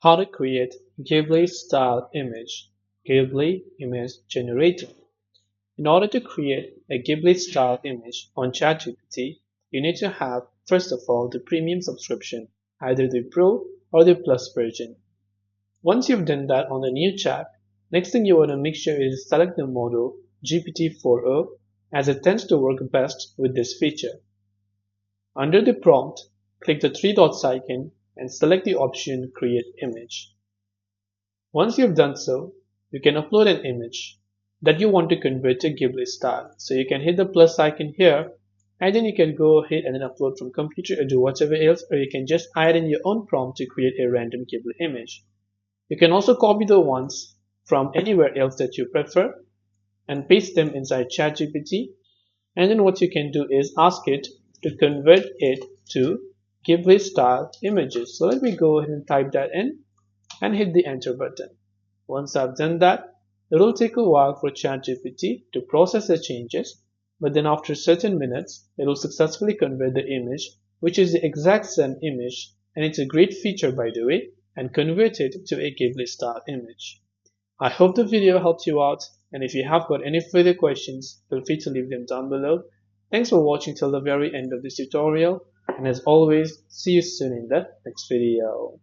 How to create Ghibli style image, Ghibli image generator. In order to create a Ghibli style image on ChatGPT, you need to have, first of all, the premium subscription, either the Pro or the Plus version. Once you've done that on the new chat, next thing you want to make sure is select the model GPT-4o, as it tends to work best with this feature. Under the prompt, click the three dots icon and select the option Create Image. Once you've done so, you can upload an image that you want to convert to Ghibli style. So you can hit the plus icon here, and then you can go ahead and then upload from computer or do whatever else, or you can just add in your own prompt to create a random Ghibli image. You can also copy the ones from anywhere else that you prefer and paste them inside ChatGPT, and then what you can do is ask it to convert it to Ghibli style images. So let me go ahead and type that in and hit the enter button. Once I've done that, it will take a while for ChatGPT to process the changes, but then after certain minutes, it will successfully convert the image, which is the exact same image, and it's a great feature by the way, and convert it to a Ghibli style image. I hope the video helped you out, and if you have got any further questions, feel free to leave them down below. Thanks for watching till the very end of this tutorial, and as always, see you soon in the next video.